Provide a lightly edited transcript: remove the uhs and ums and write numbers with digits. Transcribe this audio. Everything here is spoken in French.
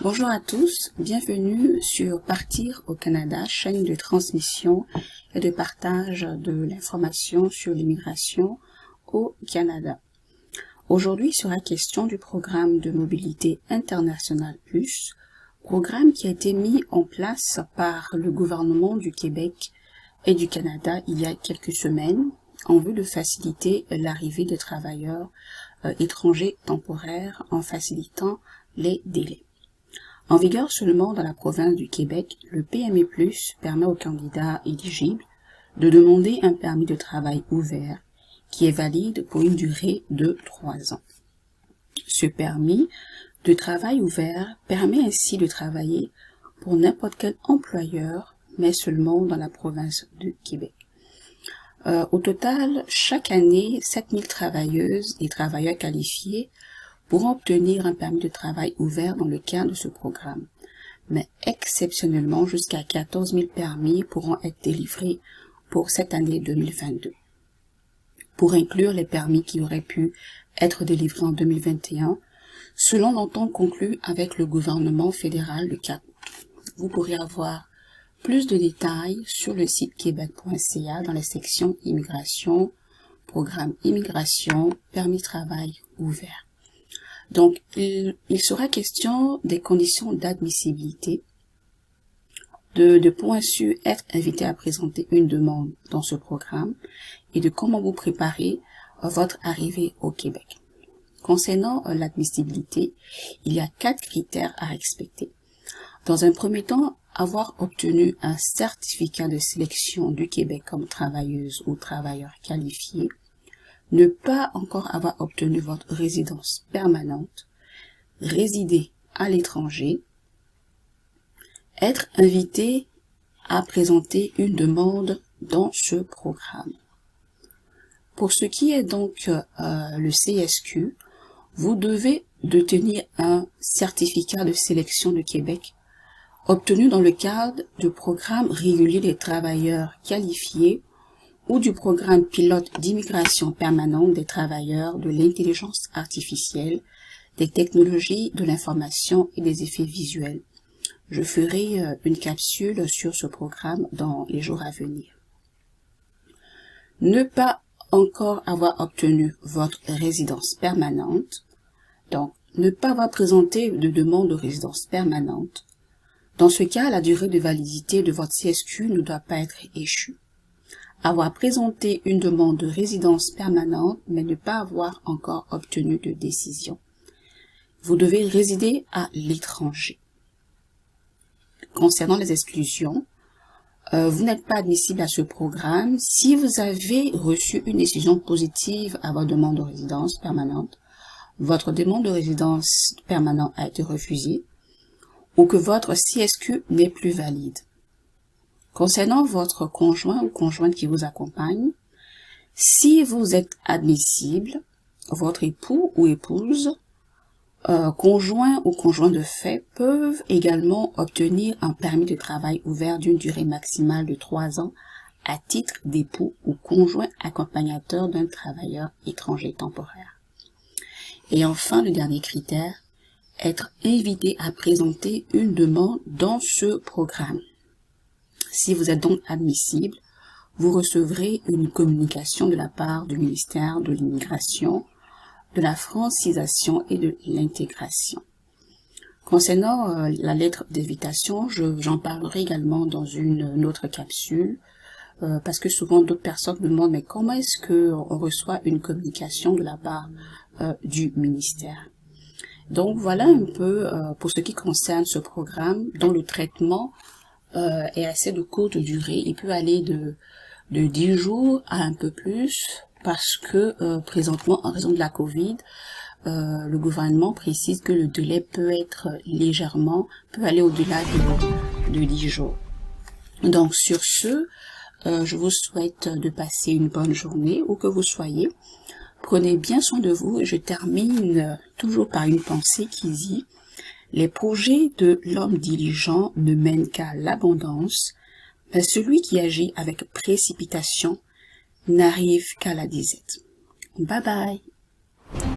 Bonjour à tous, bienvenue sur Partir au Canada, chaîne de transmission et de partage de l'information sur l'immigration au Canada. Aujourd'hui sera question du programme de mobilité internationale plus, programme qui a été mis en place par le gouvernement du Québec et du Canada il y a quelques semaines en vue de faciliter l'arrivée de travailleurs étrangers temporaires en facilitant les délais. En vigueur seulement dans la province du Québec, le PME+, permet aux candidats éligibles de demander un permis de travail ouvert qui est valide pour une durée de 3 ans. Ce permis de travail ouvert permet ainsi de travailler pour n'importe quel employeur, mais seulement dans la province du Québec. Au total, chaque année, 7000 travailleuses et travailleurs qualifiés pourront obtenir un permis de travail ouvert dans le cadre de ce programme. Mais exceptionnellement, jusqu'à 14 000 permis pourront être délivrés pour cette année 2022. Pour inclure les permis qui auraient pu être délivrés en 2021, selon l'entente conclue avec le gouvernement fédéral le 4 août. Vous pourrez avoir plus de détails sur le site québec.ca dans la section Immigration, Programme Immigration, Permis de travail ouvert. Donc, il sera question des conditions d'admissibilité, de points sur être invité à présenter une demande dans ce programme et de comment vous préparer votre arrivée au Québec. Concernant l'admissibilité, il y a 4 critères à respecter. Dans un premier temps, avoir obtenu un certificat de sélection du Québec comme travailleuse ou travailleur qualifié, ne pas encore avoir obtenu votre résidence permanente, résider à l'étranger, être invité à présenter une demande dans ce programme. Pour ce qui est donc le CSQ, vous devez détenir un certificat de sélection de Québec obtenu dans le cadre du programme régulier des travailleurs qualifiés ou du programme pilote d'immigration permanente des travailleurs de l'intelligence artificielle, des technologies de l'information et des effets visuels. Je ferai une capsule sur ce programme dans les jours à venir. Ne pas encore avoir obtenu votre résidence permanente, donc ne pas avoir présenté de demande de résidence permanente. Dans ce cas, la durée de validité de votre CSQ ne doit pas être échue. Avoir présenté une demande de résidence permanente, mais ne pas avoir encore obtenu de décision. Vous devez résider à l'étranger. Concernant les exclusions, vous n'êtes pas admissible à ce programme si vous avez reçu une décision positive à votre demande de résidence permanente, votre demande de résidence permanente a été refusée, ou que votre CSQ n'est plus valide. Concernant votre conjoint ou conjointe qui vous accompagne, si vous êtes admissible, votre époux ou épouse, conjoint ou conjoint de fait peuvent également obtenir un permis de travail ouvert d'une durée maximale de 3 ans à titre d'époux ou conjoint accompagnateur d'un travailleur étranger temporaire. Et enfin, le dernier critère, être invité à présenter une demande dans ce programme. Si vous êtes donc admissible, vous recevrez une communication de la part du ministère de l'Immigration, de la francisation et de l'intégration. Concernant la lettre d'invitation, j'en parlerai également dans une autre capsule, parce que souvent d'autres personnes me demandent mais comment est-ce qu'on reçoit une communication de la part du ministère. Donc voilà un peu pour ce qui concerne ce programme dont le traitement est assez de courte durée. Il peut aller de 10 jours à un peu plus parce que présentement, en raison de la COVID, le gouvernement précise que le délai peut aller au-delà de 10 jours. Donc sur ce, je vous souhaite de passer une bonne journée où que vous soyez. Prenez bien soin de vous et je termine toujours par une pensée qui dit « Les projets de l'homme diligent ne mènent qu'à l'abondance, mais celui qui agit avec précipitation n'arrive qu'à la disette. » Bye bye.